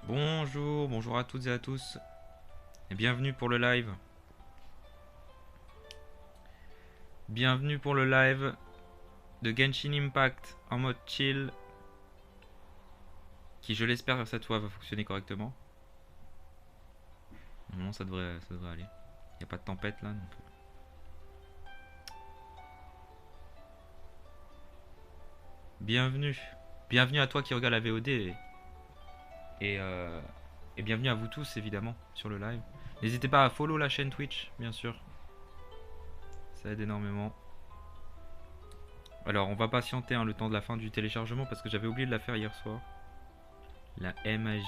Bonjour, bonjour à toutes et à tous, et bienvenue pour le live. Bienvenue pour le live de Genshin Impact en mode chill, qui je l'espère cette fois va fonctionner correctement. Normalement ça devrait aller. Il n'y a pas de tempête là. Donc... Bienvenue. Bienvenue à toi qui regarde la VOD et, euh, et bienvenue à vous tous évidemment sur le live. N'hésitez pas à follow la chaîne Twitch, bien sûr. Ça aide énormément. Alors on va patienter le temps de la fin du téléchargement parce que j'avais oublié de la faire hier soir. La MAJ.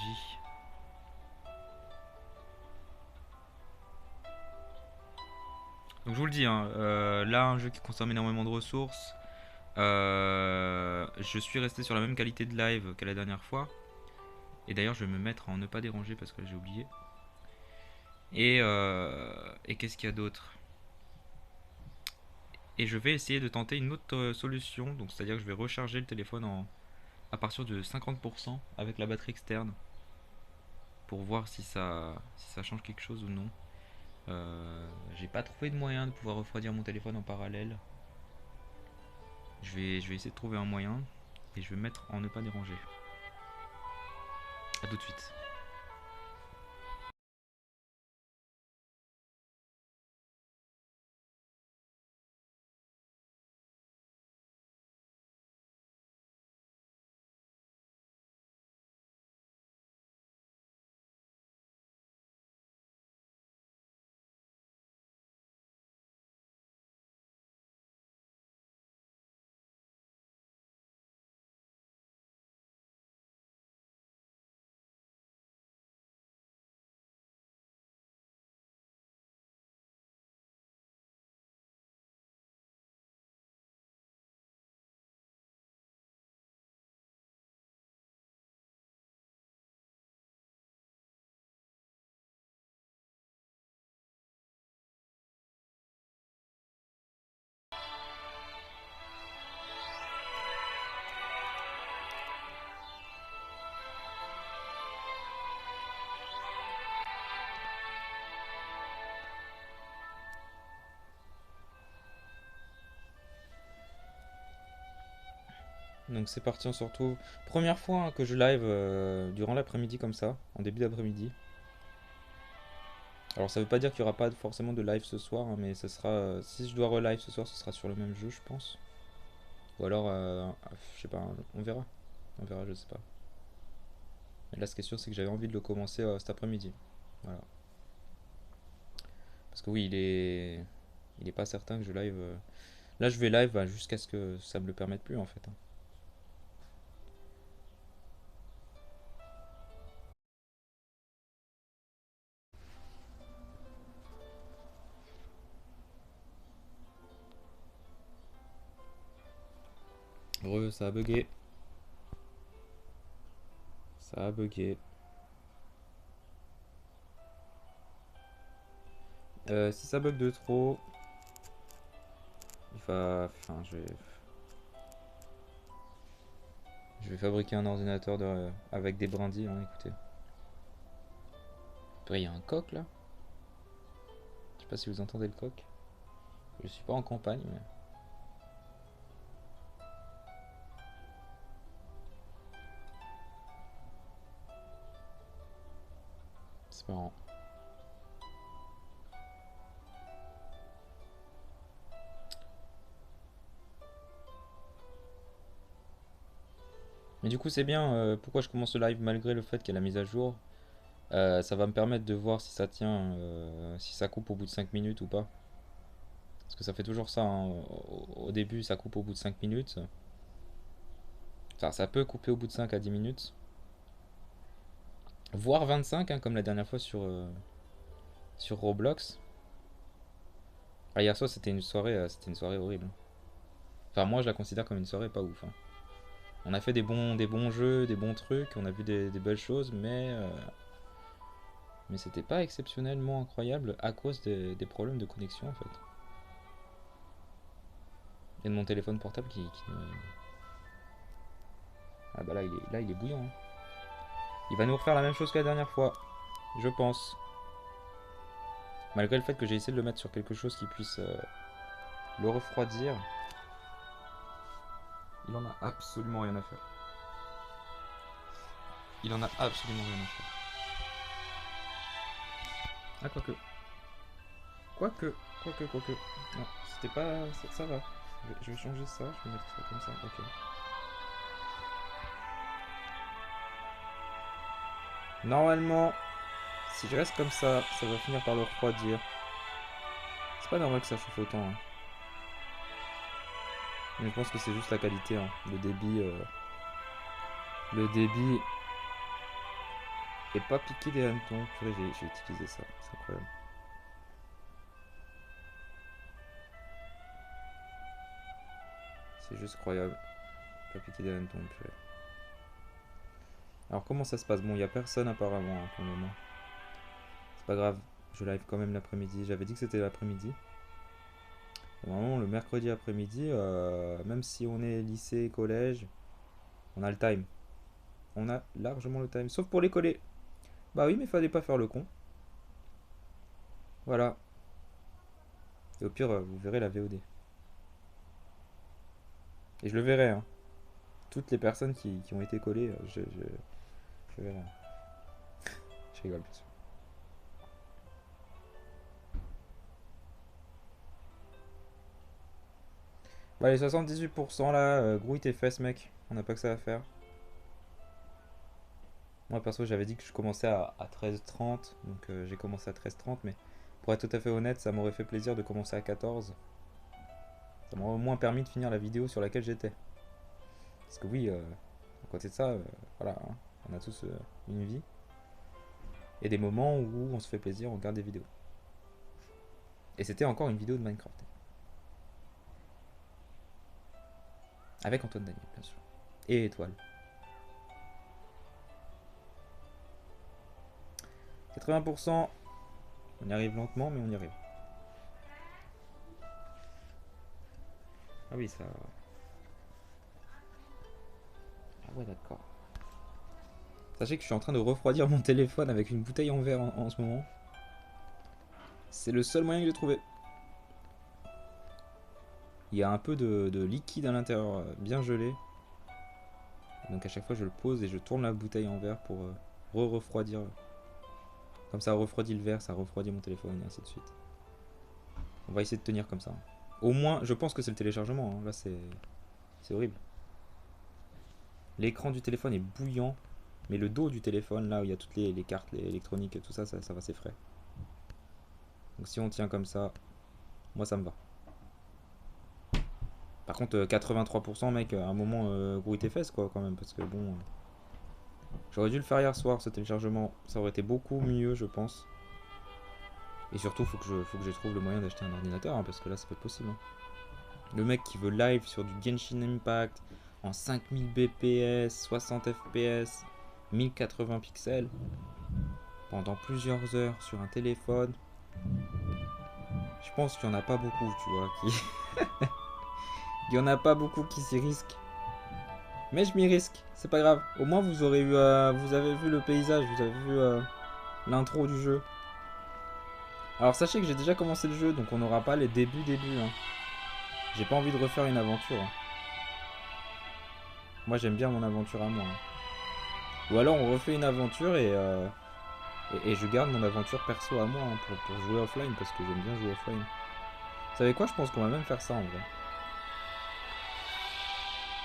Donc je vous le dis, là un jeu qui consomme énormément de ressources. Je suis resté sur la même qualité de live qu'à la dernière fois. Et d'ailleurs je vais me mettre en ne pas déranger parce que j'ai oublié. Et qu'est-ce qu'il y a d'autre? Et je vais essayer de tenter une autre solution. Donc c'est-à-dire que je vais recharger le téléphone à partir de 50% avec la batterie externe. Pour voir si ça change quelque chose ou non. J'ai pas trouvé de moyen de pouvoir refroidir mon téléphone en parallèle. Je vais essayer de trouver un moyen et je vais me mettre en ne pas déranger. A tout de suite. Donc c'est parti, on se retrouve. Première fois que je live durant l'après-midi comme ça, en début d'après-midi. Alors ça veut pas dire qu'il y aura pas forcément de live ce soir, hein, mais ce sera. Si je dois relive ce soir, ce sera sur le même jeu, je pense. Ou alors, je sais pas, on verra. On verra, je sais pas. Mais là, la question, c'est que j'avais envie de le commencer cet après-midi. Voilà. Parce que oui, il est pas certain que je live. Là, je vais live jusqu'à ce que ça me le permette plus en fait, hein. Ça a bugué. Ça a bugué. Si ça bug de trop, il va. Enfin, je vais fabriquer un ordinateur avec des brindilles, hein, écoutez. Après, il y a un coq là. Je sais pas si vous entendez le coq. Je suis pas en campagne, mais c'est marrant. Mais du coup, c'est bien. Pourquoi je commence le live malgré le fait qu'il y a la mise à jour? Ça va me permettre de voir si ça tient, si ça coupe au bout de 5 minutes ou pas. Parce que ça fait toujours ça, hein. Au début, ça coupe au bout de 5 minutes. Enfin, ça peut couper au bout de 5 à 10 minutes. Voire 25, hein, comme la dernière fois sur Roblox. Ah, hier soir, c'était une soirée horrible. Enfin, moi, je la considère comme une soirée pas ouf, hein. On a fait des bons jeux, des bons trucs, on a vu des belles choses, mais c'était pas exceptionnellement incroyable à cause des problèmes de connexion, en fait. Et de mon téléphone portable qui Ah bah là, il est bouillant, hein. Il va nous refaire la même chose que la dernière fois, je pense. Malgré le fait que j'ai essayé de le mettre sur quelque chose qui puisse le refroidir, il en a absolument rien à faire. Il en a absolument rien à faire. Ah, quoique. Quoique. Non, c'était pas. Ça va. Je vais changer ça, je vais mettre ça comme ça. Ok. Normalement, si je reste comme ça va finir par le refroidir. C'est pas normal que ça chauffe autant, hein. Mais je pense que c'est juste la qualité, hein. Le débit est pas piqué des hannetons. Purée, j'ai utilisé ça, c'est incroyable. C'est juste incroyable. Pas piqué des hannetons, purée. Alors comment ça se passe? Bon, il y a personne apparemment, hein, pour le moment. C'est pas grave, je live quand même l'après-midi. J'avais dit que c'était l'après-midi. Normalement, le mercredi après-midi, même si on est lycée, collège, on a le time. On a largement le time. Sauf pour les collés. Bah oui, mais fallait pas faire le con. Voilà. Et au pire, vous verrez la VOD. Et je le verrai, hein. Toutes les personnes qui ont été collées, je verrai. Je rigole, bien sûr. Bah, les 78% là, grouille tes fesses, mec. On n'a pas que ça à faire. Moi, perso, j'avais dit que je commençais à 13h30. Donc, j'ai commencé à 13h30. Mais pour être tout à fait honnête, ça m'aurait fait plaisir de commencer à 14h. Ça m'aurait au moins permis de finir la vidéo sur laquelle j'étais. Parce que oui, à côté de ça, voilà, hein, on a tous une vie. Et des moments où on se fait plaisir, on regarde des vidéos. Et c'était encore une vidéo de Minecraft. Avec Antoine Daniel, bien sûr. Et Étoile. 80%. On y arrive lentement, mais on y arrive. Ah oui, ça. Ah ouais, d'accord. Sachez que je suis en train de refroidir mon téléphone avec une bouteille en verre en ce moment. C'est le seul moyen que j'ai trouvé. Il y a un peu de liquide à l'intérieur, bien gelé. Donc à chaque fois, je le pose et je tourne la bouteille en verre pour refroidir. Comme ça refroidit le verre, ça refroidit mon téléphone et ainsi de suite. On va essayer de tenir comme ça. Au moins, je pense que c'est le téléchargement, hein. Là, c'est horrible. L'écran du téléphone est bouillant, mais le dos du téléphone, là où il y a toutes les cartes les électroniques, tout ça, ça va s'effrayer. Donc si on tient comme ça, moi ça me va. Par contre, 83%, mec, à un moment, grouille tes fesses, quoi, quand même, parce que bon. J'aurais dû le faire hier soir, ce téléchargement. Ça aurait été beaucoup mieux, je pense. Et surtout, faut que je trouve le moyen d'acheter un ordinateur, hein, parce que là, c'est pas possible, hein. Le mec qui veut live sur du Genshin Impact en 5000 bps, 60 fps, 1080 pixels pendant plusieurs heures sur un téléphone. Je pense qu'il n'y en a pas beaucoup, tu vois. Il n'y en a pas beaucoup qui s'y risquent. Mais je m'y risque, c'est pas grave. Au moins vous aurez eu, vous avez vu le paysage, vous avez vu l'intro du jeu. Alors sachez que j'ai déjà commencé le jeu, donc on n'aura pas les débuts, hein. J'ai pas envie de refaire une aventure, hein. Moi j'aime bien mon aventure à moi, hein. Ou alors on refait une aventure et je garde mon aventure perso à moi, hein, pour jouer offline, parce que j'aime bien jouer offline. Vous savez quoi, je pense qu'on va même faire ça en vrai.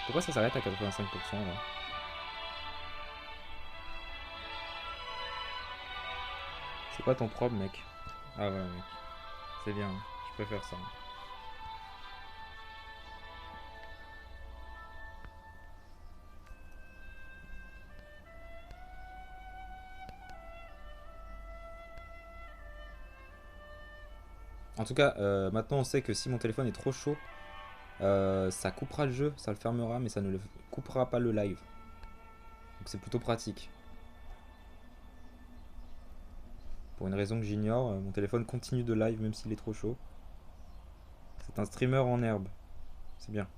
Pourquoi ça s'arrête à 85% là? C'est quoi ton probe, mec? Ah ouais, mec. C'est bien, je préfère ça. En tout cas, maintenant on sait que si mon téléphone est trop chaud, ça coupera le jeu, ça le fermera, mais ça ne le coupera pas le live. Donc c'est plutôt pratique. Pour une raison que j'ignore, mon téléphone continue de live même s'il est trop chaud. C'est un streamer en herbe. C'est bien.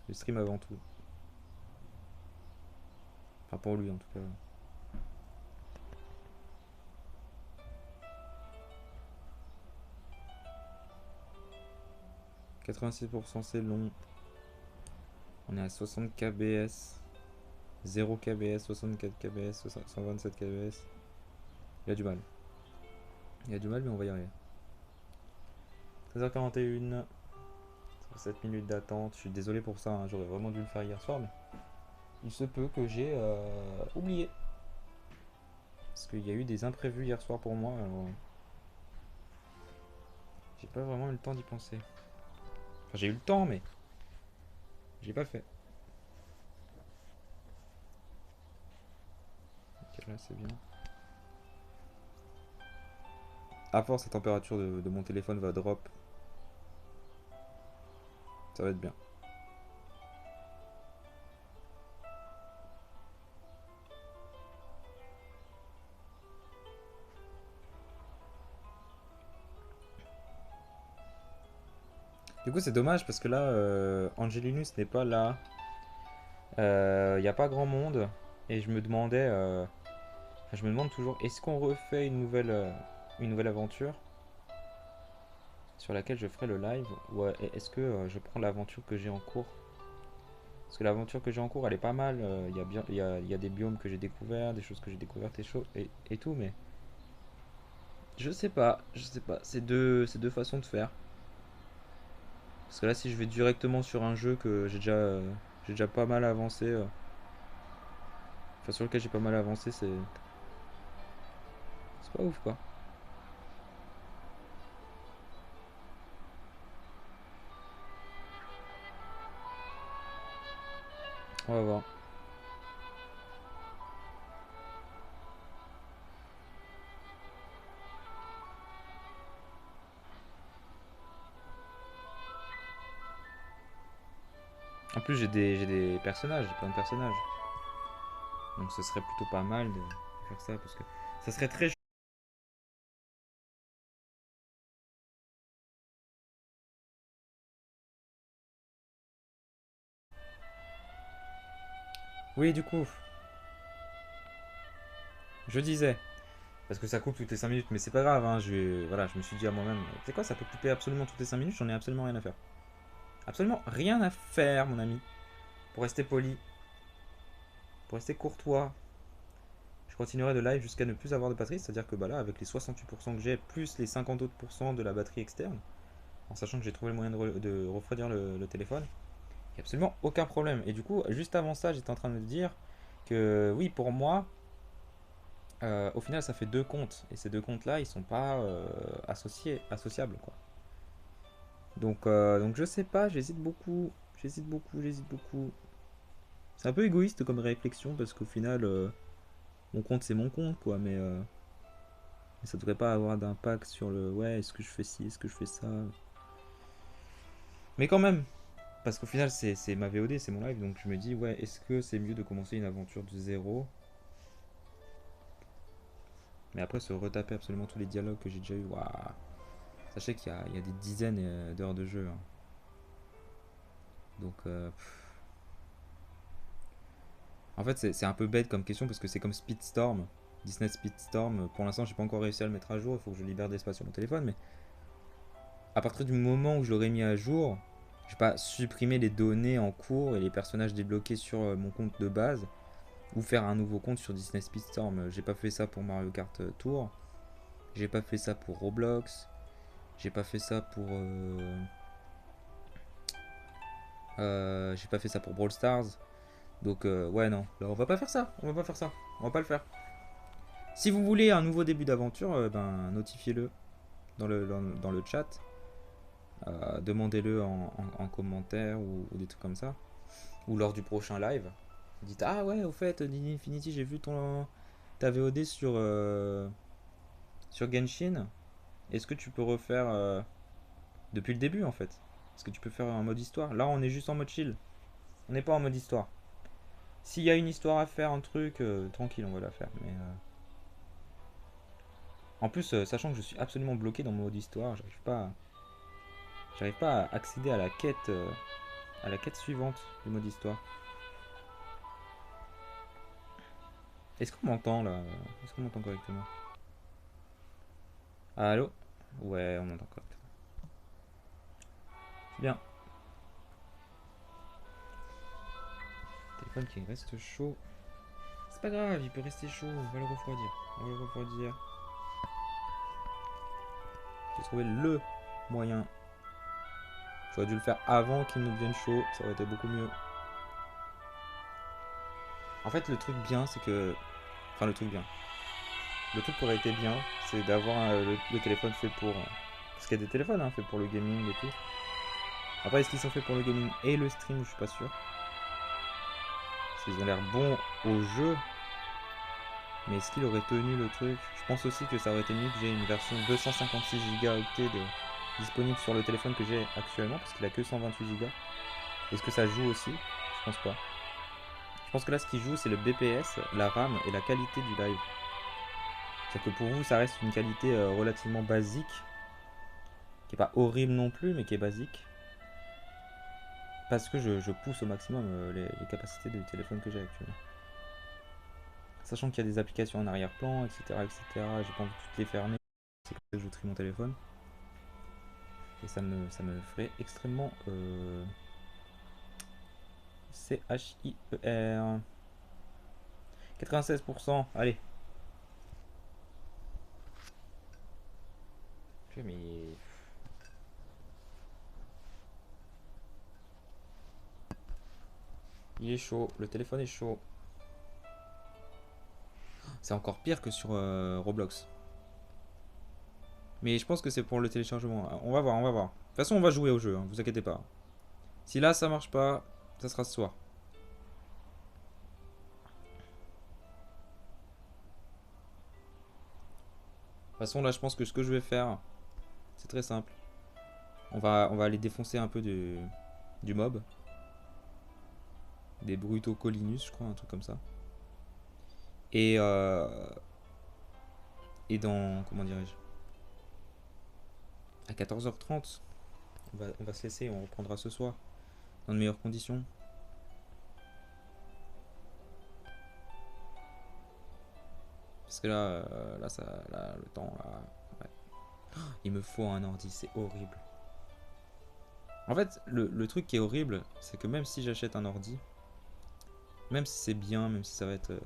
Le stream avant tout. Enfin, pour lui en tout cas. 86% c'est long. On est à 60 kbs. 0 kbs, 64 kbs, 127 kbs. Il y a du mal. Il y a du mal, mais on va y arriver. 13h41. 7 minutes d'attente. Je suis désolé pour ça, hein. J'aurais vraiment dû le faire hier soir, mais il se peut que j'ai oublié. Parce qu'il y a eu des imprévus hier soir pour moi, alors j'ai pas vraiment eu le temps d'y penser. Enfin, j'ai eu le temps, mais j'ai pas fait. Ok, là c'est bien. À force, la température de mon téléphone va drop. Ça va être bien. Du coup, c'est dommage parce que là, Angelinus n'est pas là. Il n'y a pas grand monde. Et je me demandais. Enfin, je me demande toujours, est-ce qu'on refait une nouvelle aventure sur laquelle je ferai le live, ou est-ce que je prends l'aventure que j'ai en cours? Parce que l'aventure que j'ai en cours, elle est pas mal. Il y a bien, il y a des biomes que j'ai découverts, des choses que j'ai découvertes et tout, mais je sais pas. C'est deux façons de faire. Parce que là, si je vais directement sur un jeu que j'ai déjà pas mal avancé, enfin sur lequel j'ai pas mal avancé, c'est pas ouf quoi. On va voir. En plus, j'ai des personnages, j'ai plein de personnages. Donc ce serait plutôt pas mal de faire ça parce que ça serait très. Oui, du coup, je disais, parce que ça coupe toutes les 5 minutes, mais c'est pas grave, hein, voilà, je me suis dit à moi-même, tu sais quoi, ça peut couper absolument toutes les 5 minutes, j'en ai absolument rien à faire. Absolument rien à faire, mon ami. Pour rester poli, pour rester courtois, je continuerai de live jusqu'à ne plus avoir de batterie, c'est-à-dire que bah là, avec les 68% que j'ai, plus les 50 autres pourcents de la batterie externe, en sachant que j'ai trouvé le moyen de refroidir le téléphone, il n'y a absolument aucun problème. Et du coup, juste avant ça, j'étais en train de me dire que oui, pour moi, au final, ça fait deux comptes. Et ces deux comptes-là, ils sont pas associables, quoi. Donc je sais pas, j'hésite beaucoup. J'hésite beaucoup, j'hésite beaucoup. C'est un peu égoïste comme réflexion parce qu'au final, mon compte c'est mon compte, quoi. Mais ça devrait pas avoir d'impact sur le ouais, est-ce que je fais ci, est-ce que je fais ça. Mais quand même, parce qu'au final, c'est ma VOD, c'est mon live. Donc je me dis, ouais, est-ce que c'est mieux de commencer une aventure de zéro? Mais après, se retaper absolument tous les dialogues que j'ai déjà eu, waouh. Sachez il y a des dizaines d'heures de jeu, hein. Donc, en fait, c'est un peu bête comme question parce que c'est comme Speedstorm. Disney Speedstorm, pour l'instant, j'ai pas encore réussi à le mettre à jour. Il faut que je libère d'espace sur mon téléphone. Mais à partir du moment où je l'aurai mis à jour, je vais pas supprimer les données en cours et les personnages débloqués sur mon compte de base ou faire un nouveau compte sur Disney Speedstorm. J'ai pas fait ça pour Mario Kart Tour. J'ai pas fait ça pour Roblox. J'ai pas fait ça pour. J'ai pas fait ça pour Brawl Stars. Donc, ouais, non. Là, on va pas faire ça. On va pas faire ça. On va pas le faire. Si vous voulez un nouveau début d'aventure, ben, notifiez-le dans le chat. Demandez-le en commentaire ou des trucs comme ça. Ou lors du prochain live. Dites ah ouais, au fait, Dini Infinity, j'ai vu ta VOD sur Genshin. Est-ce que tu peux refaire depuis le début en fait? Est-ce que tu peux faire un mode histoire? Là, on est juste en mode chill. On n'est pas en mode histoire. S'il y a une histoire à faire, un truc, tranquille, on va la faire. Mais en plus, sachant que je suis absolument bloqué dans mon mode histoire, j'arrive pas à accéder à la quête suivante du mode histoire. Est-ce qu'on m'entend là? Est-ce qu'on m'entend correctement? Allô? Ouais, on m'entend correctement. C'est bien. Téléphone qui reste chaud. C'est pas grave, il peut rester chaud, on va le refroidir. On va le refroidir. J'ai trouvé le moyen. J'aurais dû le faire avant qu'il ne devienne chaud, ça aurait été beaucoup mieux. En fait, le truc bien, c'est que. Enfin, le truc bien. Le truc qui aurait été bien, c'est d'avoir le téléphone fait pour. Parce qu'il y a des téléphones hein, faits pour le gaming et tout. Après, est-ce qu'ils sont faits pour le gaming et le stream? Je suis pas sûr. Parce qu'ils ont l'air bons au jeu. Mais est-ce qu'il aurait tenu le truc? Je pense aussi que ça aurait été mieux que j'ai une version 256 Go disponible sur le téléphone que j'ai actuellement. Parce qu'il a que 128 Go. Est-ce que ça joue aussi? Je pense pas. Je pense que là, ce qui joue, c'est le BPS, la RAM et la qualité du live. C'est-à-dire que pour vous, ça reste une qualité relativement basique, qui est pas horrible non plus, mais qui est basique. Parce que je pousse au maximum les capacités du téléphone que j'ai actuellement. Sachant qu'il y a des applications en arrière-plan, etc., etc. J'ai pas envie de toutes les fermer. C'est comme ça que je trie mon téléphone. Et ça me ferait extrêmement CHIER. 96%, allez. Mais il est chaud, le téléphone est chaud. C'est encore pire que sur Roblox. Mais je pense que c'est pour le téléchargement. On va voir, on va voir. De toute façon, on va jouer au jeu, hein, vous inquiétez pas. Si là ça marche pas, ça sera ce soir. De toute façon, là, je pense que ce que je vais faire, c'est très simple. On va aller défoncer un peu du mob. Des Brutocolinus, je crois, un truc comme ça. Et, et dans. Comment dirais-je? À 14h30, on va se laisser, on reprendra ce soir. Dans de meilleures conditions. Parce que là, le temps, là. Ouais. Il me faut un ordi, c'est horrible. En fait, le truc qui est horrible, c'est que même si j'achète un ordi, même si c'est bien, même si ça va être.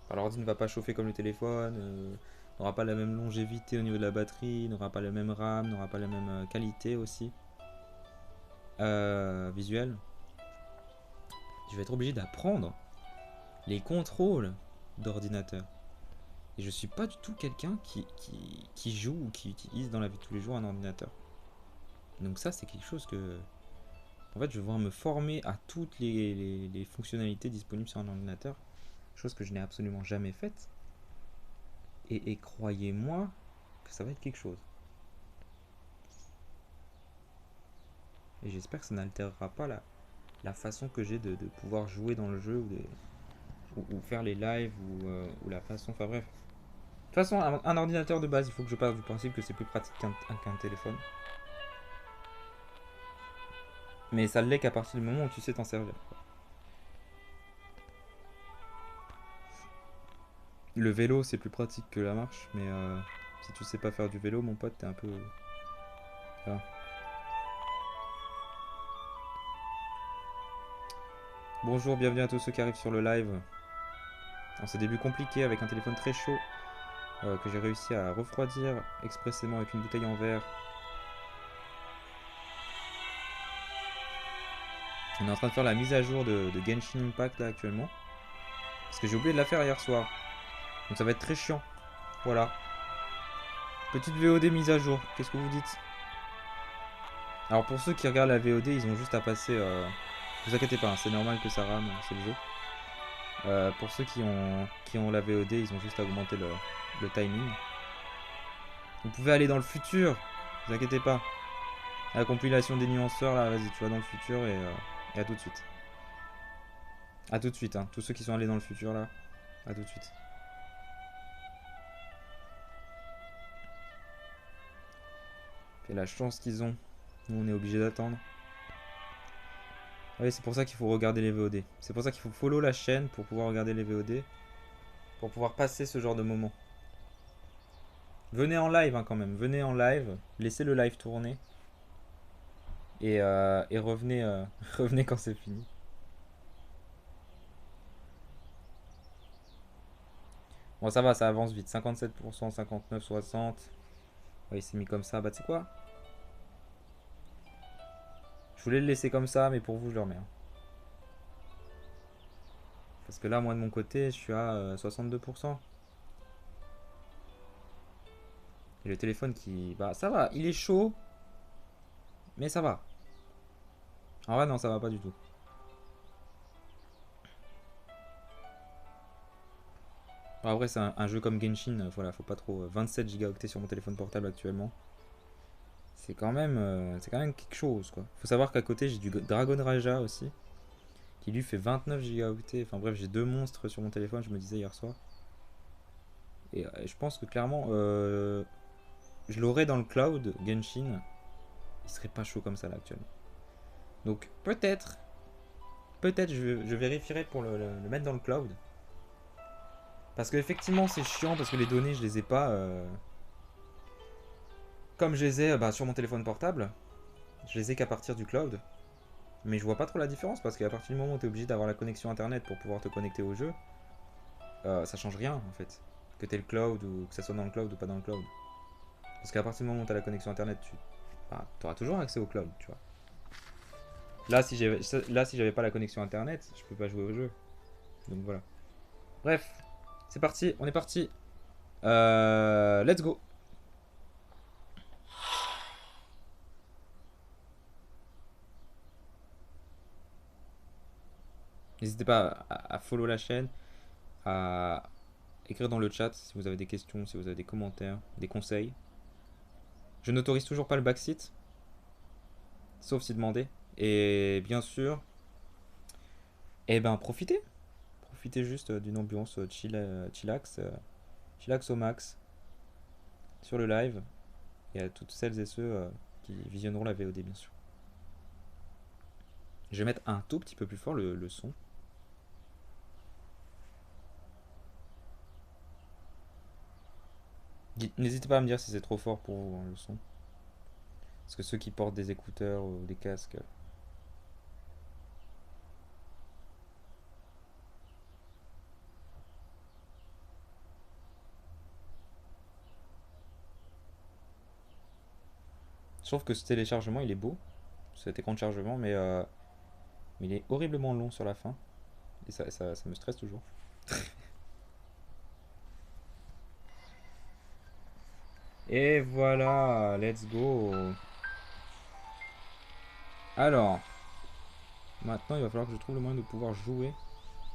Enfin, l'ordi ne va pas chauffer comme le téléphone, n'aura pas la même longévité au niveau de la batterie, n'aura pas la même RAM, n'aura pas la même qualité aussi visuelle. Je vais être obligé d'apprendre les contrôles d'ordinateur. Et je suis pas du tout quelqu'un qui joue ou qui utilise dans la vie de tous les jours un ordinateur. Donc ça, c'est quelque chose que... En fait, je vais devoir me former à toutes les fonctionnalités disponibles sur un ordinateur. Chose que je n'ai absolument jamais faite. Et croyez-moi que ça va être quelque chose. Et j'espère que ça n'altérera pas la façon que j'ai de pouvoir jouer dans le jeu ou faire les lives ou la façon... Enfin bref. De toute façon, un ordinateur de base, il faut que je parte du principe que c'est plus pratique qu'un téléphone. Mais ça l'est qu'à partir du moment où tu sais t'en servir. Le vélo, c'est plus pratique que la marche, mais si tu sais pas faire du vélo, mon pote, t'es un peu... Voilà. Bonjour, bienvenue à tous ceux qui arrivent sur le live. En ce début compliqué avec un téléphone très chaud que j'ai réussi à refroidir expressément avec une bouteille en verre. On est en train de faire la mise à jour de Genshin Impact là actuellement. Parce que j'ai oublié de la faire hier soir. Donc ça va être très chiant. Voilà. Petite VOD mise à jour. Qu'est-ce que vous dites? Alors pour ceux qui regardent la VOD, ils ont juste à passer... Vous inquiétez pas, hein, c'est normal que ça rame, c'est le jeu. Pour ceux qui ont la VOD, ils ont juste à augmenter le timing. Vous pouvez aller dans le futur, vous inquiétez pas. La compilation des nuanceurs, là, vas-y, tu vas dans le futur et à tout de suite. À tout de suite, hein. Tous ceux qui sont allés dans le futur, là, à tout de suite. Et la chance qu'ils ont. Nous, on est obligé d'attendre. Oui, c'est pour ça qu'il faut regarder les VOD. C'est pour ça qu'il faut follow la chaîne pour pouvoir regarder les VOD. pour pouvoir passer ce genre de moment. Venez en live hein, quand même, venez en live, laissez le live tourner et revenez, revenez quand c'est fini. Bon ça va, ça avance vite, 57%, 59, 60. Ouais, il s'est mis comme ça, bah tu sais quoi? Je voulais le laisser comme ça, mais pour vous je le remets. Hein. Parce que là, moi de mon côté, je suis à 62%. Et le téléphone qui... Bah ça va, il est chaud, mais ça va. En vrai non, ça va pas du tout. Bon, après c'est un jeu comme Genshin, voilà, faut pas trop... 27 gigaoctets sur mon téléphone portable actuellement. C'est quand même quelque chose quoi. Faut savoir qu'à côté j'ai du Dragon Raja aussi, qui lui fait 29 gigaoctets. Enfin bref, j'ai deux monstres sur mon téléphone, je me disais hier soir. Et je pense que clairement, je l'aurais dans le cloud, Genshin. Il serait pas chaud comme ça là actuellement. Donc peut-être je vérifierai pour le mettre dans le cloud. Parce que effectivement c'est chiant parce que les données je les ai pas comme je les ai bah, sur mon téléphone portable. Je les ai qu'à partir du cloud. Mais je vois pas trop la différence parce qu'à partir du moment où tu es obligé d'avoir la connexion internet pour pouvoir te connecter au jeu, ça change rien en fait. Que tu aies le cloud ou que ça soit dans le cloud ou pas dans le cloud. Parce qu'à partir du moment où tu as la connexion internet, tu auras toujours accès au cloud, tu vois. Là, si j'avais pas la connexion internet, je peux pas jouer au jeu. Donc voilà. Bref, c'est parti, on est parti. Let's go. N'hésitez pas à follow la chaîne, à écrire dans le chat si vous avez des questions, si vous avez des commentaires, des conseils. Je n'autorise toujours pas le backseat, sauf si demandé. Et bien sûr, eh ben profitez. Profitez juste d'une ambiance chillax, chillax au max sur le live. Et à toutes celles et ceux qui visionneront la VOD bien sûr. Je vais mettre un tout petit peu plus fort le son. N'hésitez pas à me dire si c'est trop fort pour vous, hein, le son. Parce que ceux qui portent des écouteurs ou des casques. Je trouve que ce téléchargement il est beau, cet écran de chargement, mais il est horriblement long sur la fin. Et ça me stresse toujours. Et voilà, let's go. Alors, maintenant il va falloir que je trouve le moyen de pouvoir jouer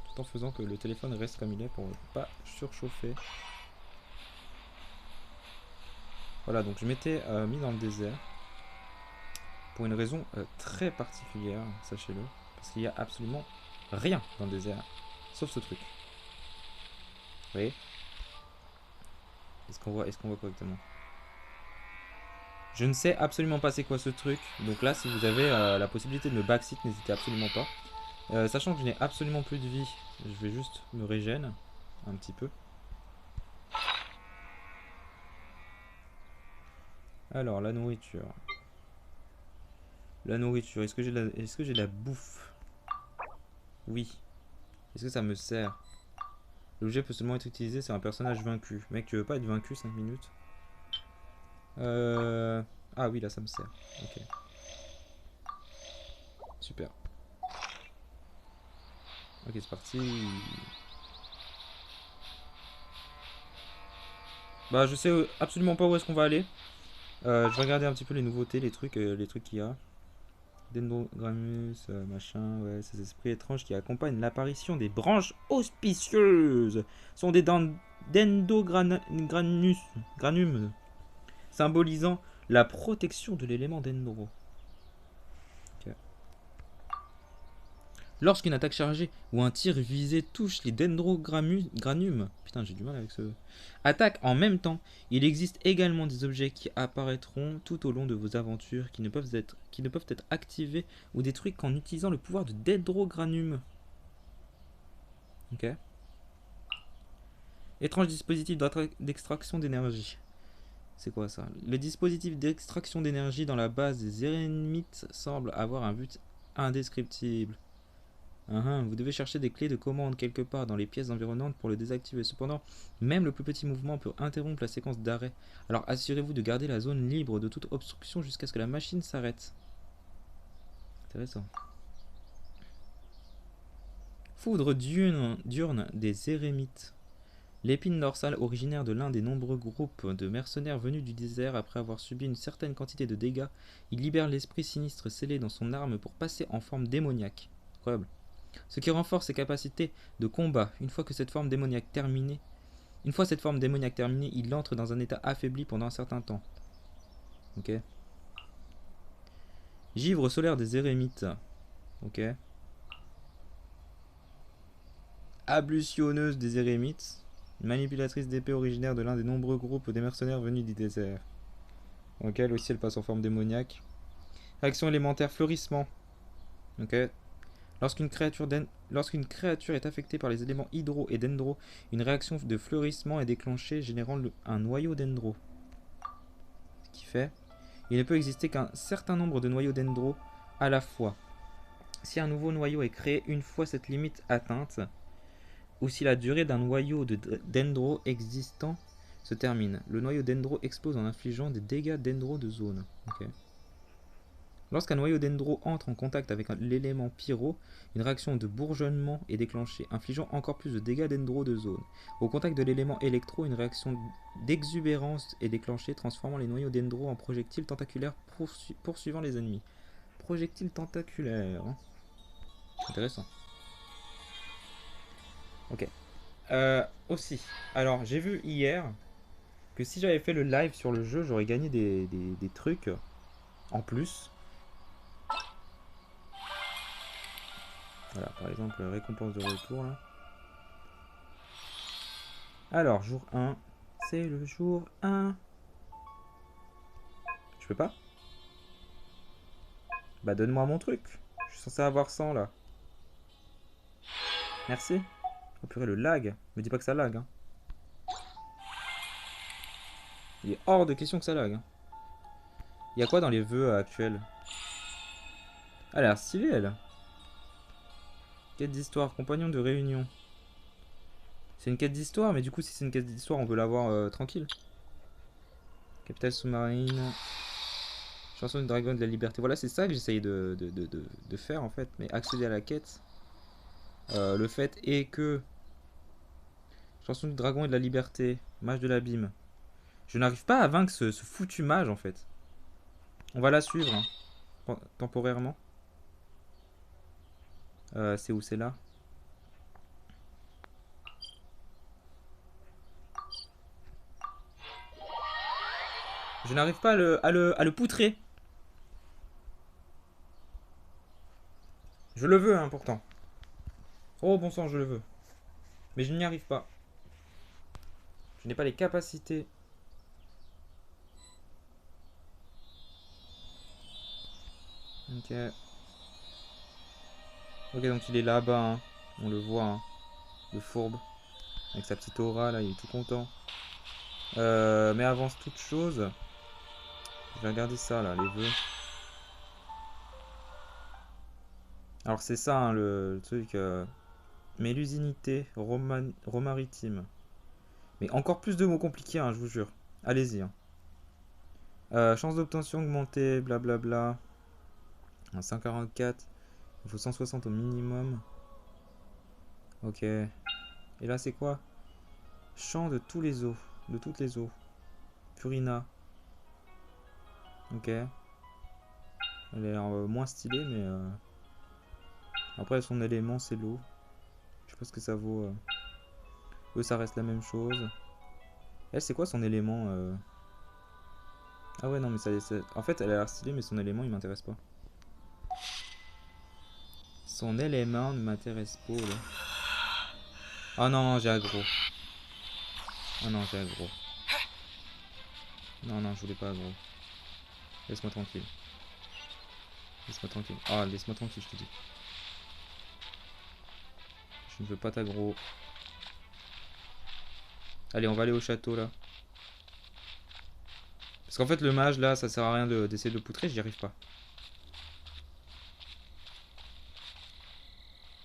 tout en faisant que le téléphone reste comme il est pour ne pas surchauffer. Voilà, donc je m'étais mis dans le désert pour une raison très particulière, sachez-le, parce qu'il n'y a absolument rien dans le désert, sauf ce truc. Vous voyez? Est-ce qu'on voit correctement? Je ne sais absolument pas c'est quoi ce truc, donc là si vous avez la possibilité de me backseat, n'hésitez absolument pas. Sachant que je n'ai absolument plus de vie, je vais juste me régène un petit peu. Alors, la nourriture. La nourriture, est-ce que j'ai de la bouffe? Oui. Est-ce que ça me sert? L'objet peut seulement être utilisé sur un personnage vaincu. Mec, tu veux pas être vaincu 5 minutes? Ah oui, là ça me sert. Ok. Super. Ok, c'est parti. Bah, je sais absolument pas où est-ce qu'on va aller. Je vais regarder un petit peu les nouveautés, les trucs qu'il y a. Dendrogramus, machin, ouais, ces esprits étranges qui accompagnent l'apparition des branches auspicieuses sont des dendogranus, granum, symbolisant la protection de l'élément dendro. Okay. Lorsqu'une attaque chargée ou un tir visé touche les dendrogranum, putain j'ai du mal avec ce... Attaque en même temps, il existe également des objets qui apparaîtront tout au long de vos aventures qui ne peuvent être activés ou détruits qu'en utilisant le pouvoir de dendrogranum. Ok. Étrange dispositif d'extraction d'énergie. C'est quoi ça? Le dispositif d'extraction d'énergie dans la base des Érémites semble avoir un but indescriptible. Vous devez chercher des clés de commande quelque part dans les pièces environnantes pour le désactiver. Cependant, même le plus petit mouvement peut interrompre la séquence d'arrêt. Alors assurez-vous de garder la zone libre de toute obstruction jusqu'à ce que la machine s'arrête. Intéressant. Foudre diurne des Érémites. L'épine dorsale, originaire de l'un des nombreux groupes de mercenaires venus du désert après avoir subi une certaine quantité de dégâts, il libère l'esprit sinistre scellé dans son arme pour passer en forme démoniaque. Incroyable. Ce qui renforce ses capacités de combat. Une fois cette forme démoniaque terminée, il entre dans un état affaibli pendant un certain temps. Ok. Givre solaire des Érémites. Ok. Ablutionneuse des Érémites. Manipulatrice d'épée originaire de l'un des nombreux groupes des mercenaires venus du désert. Ok, elle aussi elle passe en forme démoniaque. Réaction élémentaire fleurissement. Ok. Lorsqu'une créature est affectée par les éléments hydro et dendro, une réaction de fleurissement est déclenchée, générant un noyau dendro. Ce qui fait, il ne peut exister qu'un certain nombre de noyaux dendro à la fois. Si un nouveau noyau est créé une fois cette limite atteinte, ou si la durée d'un noyau de dendro existant se termine, le noyau dendro explose en infligeant des dégâts dendro de zone. Okay. Lorsqu'un noyau dendro entre en contact avec l'élément pyro, une réaction de bourgeonnement est déclenchée, infligeant encore plus de dégâts dendro de zone. Au contact de l'élément électro, une réaction d'exubérance est déclenchée, transformant les noyaux dendro en projectiles tentaculaires poursuivant les ennemis. Projectiles tentaculaires. Intéressant. Ok. Aussi, alors j'ai vu hier que si j'avais fait le live sur le jeu, j'aurais gagné des trucs en plus. Voilà, par exemple, récompense de retour là. Alors, jour 1, c'est le jour 1. Je peux pas? Bah, donne-moi mon truc. Je suis censé avoir 100 là. Merci. Oh purée, le lag. Me dis pas que ça lag. Hein. Il est hors de question que ça lag. Hein. Il y a quoi dans les vœux actuels? Elle a l'air stylée, elle. Quête d'histoire, compagnon de réunion. C'est une quête d'histoire, mais du coup, si c'est une quête d'histoire, on peut l'avoir tranquille. Capitale sous-marine. Chanson du dragon de la liberté. Voilà, c'est ça que j'essaye de faire en fait. Mais accéder à la quête. Le fait est que. Chanson du dragon et de la liberté. Mage de l'abîme. Je n'arrive pas à vaincre ce foutu mage en fait. On va la suivre. Hein, temporairement. C'est où? C'est là. Je n'arrive pas à le poutrer. Je le veux, hein, pourtant. Oh, bon sang, je le veux. Mais je n'y arrive pas. Je n'ai pas les capacités. Ok. Ok, donc il est là-bas. Hein. On le voit. Hein. Le fourbe. Avec sa petite aura, là, il est tout content. Mais avant toute chose, je vais regarder ça, là, les vœux. Alors, c'est ça, hein, le truc. Mais l'usinité romaritime. Mais encore plus de mots compliqués, hein, je vous jure. Allez-y. Hein. Chance d'obtention augmentée, blablabla. 144. Il faut 160 au minimum. Ok. Et là, c'est quoi? Champ de tous les eaux. De toutes les eaux. Purina. Ok. Elle a l'air moins stylée, mais... Après, son élément, c'est l'eau. Je sais pas ce que ça vaut. Eux, ça reste la même chose. Elle, c'est quoi son élément Ah ouais, non, mais ça... En fait, elle a l'air stylée, mais son élément, il m'intéresse pas. Son élément ne m'intéresse pas, là. Oh non, j'ai aggro. Oh non, j'ai aggro. Non, non, je voulais pas aggro. Laisse-moi tranquille. Laisse-moi tranquille. Ah, laisse-moi tranquille, je te dis. Je ne veux pas t'aggro. Allez, on va aller au château là. Parce qu'en fait, le mage là, ça sert à rien d'essayer de le poutrer, j'y arrive pas.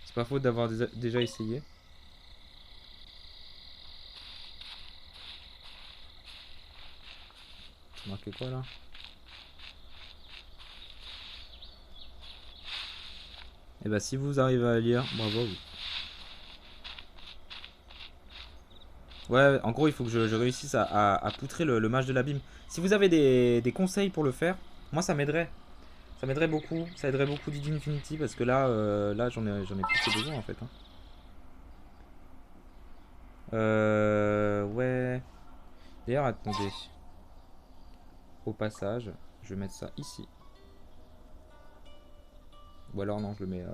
C'est pas faute d'avoir déjà essayé. C'est marqué quoi là? Et bah, si vous arrivez à lire, bravo. Ouais, en gros, il faut que je réussisse à poutrer le mage de l'abîme. Si vous avez des conseils pour le faire, moi ça m'aiderait. Ça m'aiderait beaucoup. Ça aiderait beaucoup Didi Infinity parce que là, là j'en ai plus que besoin en fait, hein. Ouais. D'ailleurs, attendez. Au passage, je vais mettre ça ici. Ou alors non, je le mets là.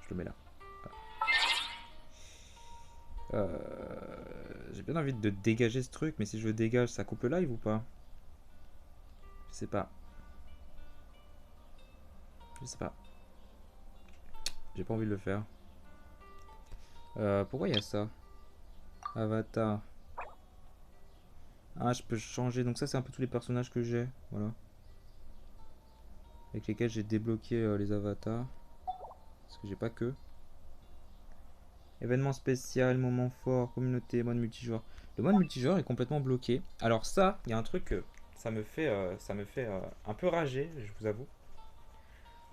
Je le mets là. J'ai bien envie de dégager ce truc, mais si je le dégage, ça coupe le live ou pas? Je sais pas. Je sais pas. J'ai pas envie de le faire. Pourquoi il y a ça? Avatar. Ah, je peux changer. Donc ça, c'est un peu tous les personnages que j'ai. Voilà. Avec lesquels j'ai débloqué les avatars. Parce que j'ai pas que. Événement spécial, moment fort, communauté, mode multijoueur. Le mode multijoueur est complètement bloqué. Alors ça, il y a un truc que ça me fait un peu rager, je vous avoue.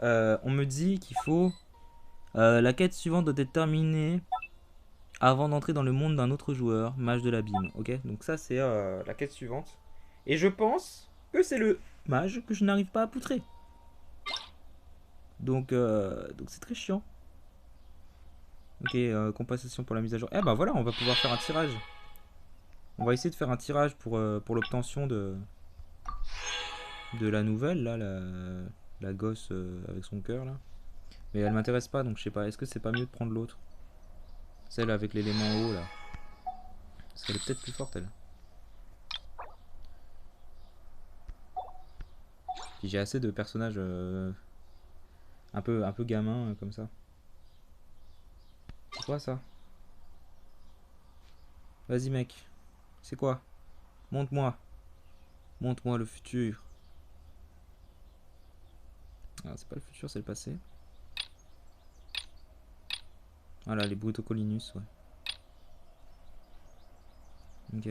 On me dit qu'il faut... la quête suivante doit être terminée avant d'entrer dans le monde d'un autre joueur, mage de l'abîme. Ok, donc ça c'est la quête suivante. Et je pense que c'est le mage que je n'arrive pas à poutrer. Donc c'est très chiant. Ok, compensation pour la mise à jour. Eh bah voilà, on va pouvoir faire un tirage. On va essayer de faire un tirage pour l'obtention de la nouvelle, là, la gosse avec son cœur, là. Mais elle m'intéresse pas, donc je sais pas. Est-ce que c'est pas mieux de prendre l'autre? Celle avec l'élément haut, là. Parce qu'elle est peut-être plus forte, elle. Puis j'ai assez de personnages un peu gamins, comme ça. C'est quoi, ça? Vas-y, mec. C'est quoi? Montre-moi. Montre-moi le futur. Ah, c'est pas le futur, c'est le passé. Voilà, les Brutocolinus, ouais. Ok.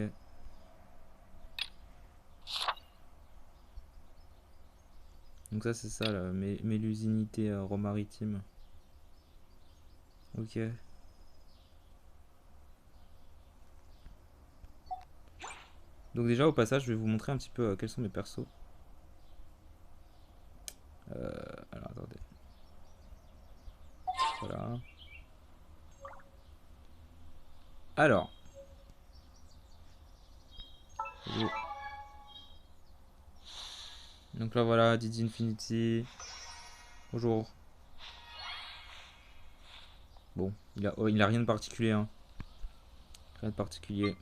Donc ça, c'est ça, là. Mélusinité romaritime. Ok. Donc déjà, au passage, je vais vous montrer un petit peu quels sont mes persos. Alors, attendez. Voilà. Alors. Donc là, voilà, Didi Infinity. Bonjour. Bon, il a rien de particulier, hein. Rien de particulier.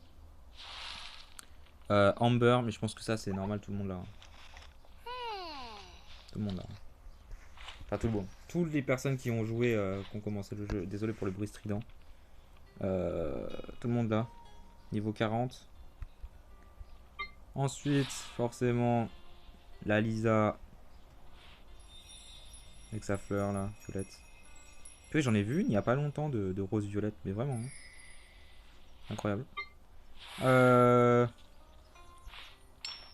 Amber, mais je pense que ça, c'est normal, tout le monde là. Tout le monde là. Enfin, tout le monde. Toutes les personnes qui ont joué, qui ont commencé le jeu. Désolé pour le bruit strident. Tout le monde là. Niveau 40. Ensuite, forcément, la Lisa. Avec sa fleur là, violette. Puis j'en ai vu une il n'y a pas longtemps de rose violette, mais vraiment. Hein. Incroyable.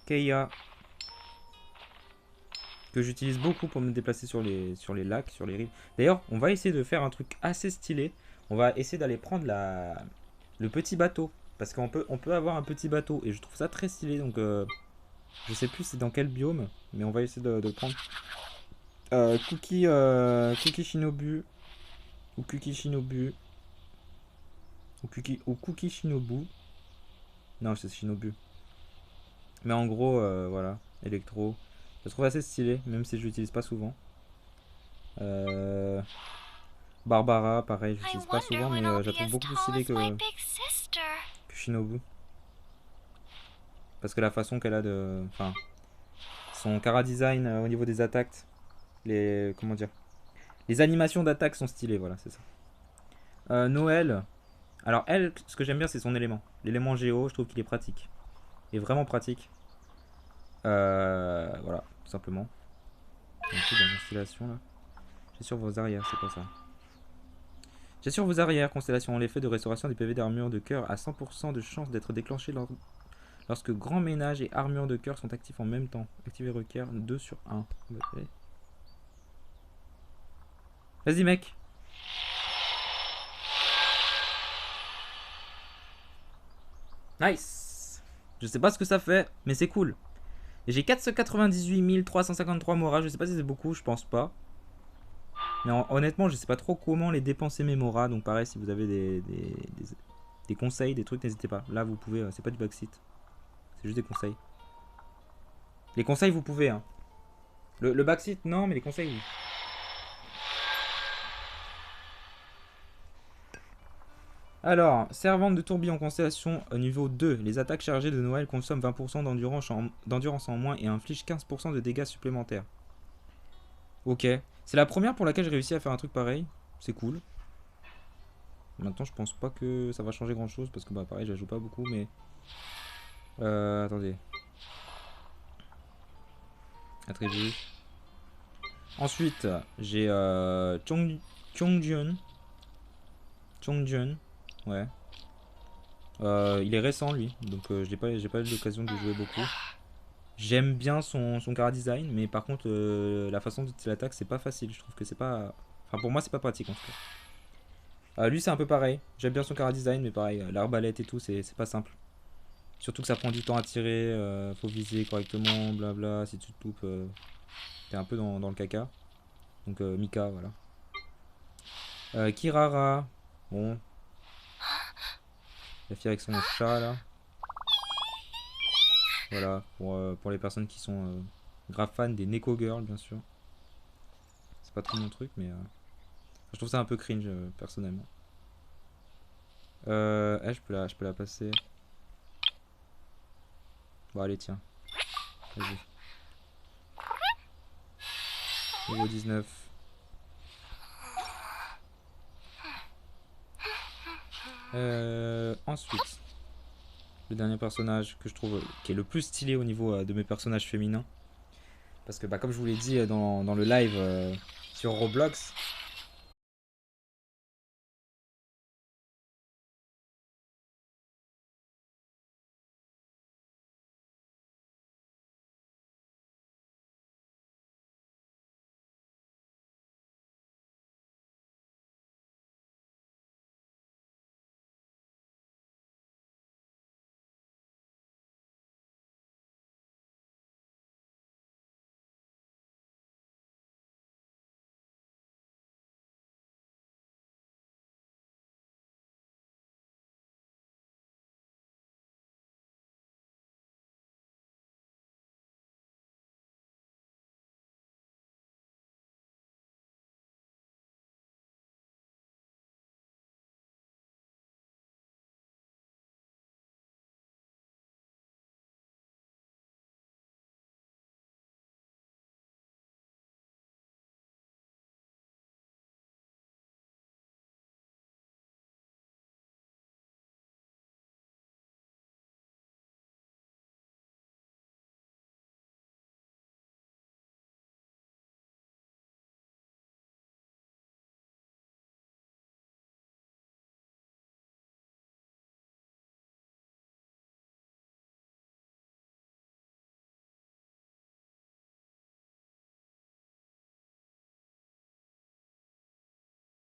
Keia. Que j'utilise beaucoup pour me déplacer sur les lacs, sur les rives. D'ailleurs, on va essayer de faire un truc assez stylé. On va essayer d'aller prendre le petit bateau. Parce on peut avoir un petit bateau. Et je trouve ça très stylé. Donc, je sais plus c'est dans quel biome. Mais on va essayer de le prendre. Cookie Shinobu. Ou Kuki Shinobu. Ou Cookie Shinobu. Non, c'est Shinobu. Mais en gros, voilà. Electro. Je trouve assez stylé. Même si je l'utilise pas souvent. Barbara, pareil, je l'utilise pas souvent, mais je la trouve beaucoup plus stylée que Shinobu. Parce que la façon qu'elle a de. Enfin, son Kara design au niveau des attaques, comment dire, les animations d'attaque sont stylées, voilà, c'est ça. Noël, Alors elle, ce que j'aime bien c'est son élément. L'élément géo, je trouve qu'il est pratique. Il est vraiment pratique. Voilà, tout simplement. Un peu dans constellation là. J'ai sur vos arrières, c'est quoi ça? J'ai sur vos arrières, constellation. L'effet de restauration des PV d'armure de cœur a 100% de chance d'être déclenché lorsque grand ménage et armure de cœur sont actifs en même temps. Activer requiert 2 sur 1. Vas-y mec. Nice. Je sais pas ce que ça fait, mais c'est cool. Et j'ai 498 353 moras. Je sais pas si c'est beaucoup, je pense pas. Mais honnêtement, je sais pas trop comment les dépenser mes moras. Donc pareil, si vous avez des conseils, des trucs, n'hésitez pas. Là, vous pouvez. C'est pas du backseat. C'est juste des conseils. Les conseils, vous pouvez. Hein. Le backseat, non, mais les conseils, oui. Alors, servante de tourbillon constellation niveau 2. Les attaques chargées de Noël consomment 20% d'endurance en moins et infligent 15% de dégâts supplémentaires. Ok. C'est la première pour laquelle j'ai réussi à faire un truc pareil. C'est cool. Maintenant, je pense pas que ça va changer grand chose parce que, bah, pareil, je la joue pas beaucoup, mais. Attendez. Attribut. Ensuite, j'ai Chongjun. Chongjun. Ouais. Il est récent, lui. Donc, j'ai pas eu l'occasion de jouer beaucoup. J'aime bien son chara-design, mais par contre, la façon dont il attaque, c'est pas facile. Je trouve que c'est pas. Enfin, pour moi, c'est pas pratique en tout cas. Lui, c'est un peu pareil. J'aime bien son chara-design, mais pareil, l'arbalète et tout, c'est pas simple. Surtout que ça prend du temps à tirer, faut viser correctement, blabla. Si tu te loupes, t'es un peu dans le caca. Donc, Mika, voilà. Kirara, bon. La fille avec son chat là. Voilà, pour les personnes qui sont grave fans des Neko Girls, bien sûr. C'est pas trop mon truc, mais je trouve ça un peu cringe, personnellement. Je peux la passer. Bon, allez, tiens. Vas-y. Niveau 19. Ensuite, le dernier personnage que je trouve qui est le plus stylé au niveau de mes personnages féminins. Parce que, bah, comme je vous l'ai dit dans le live sur Roblox,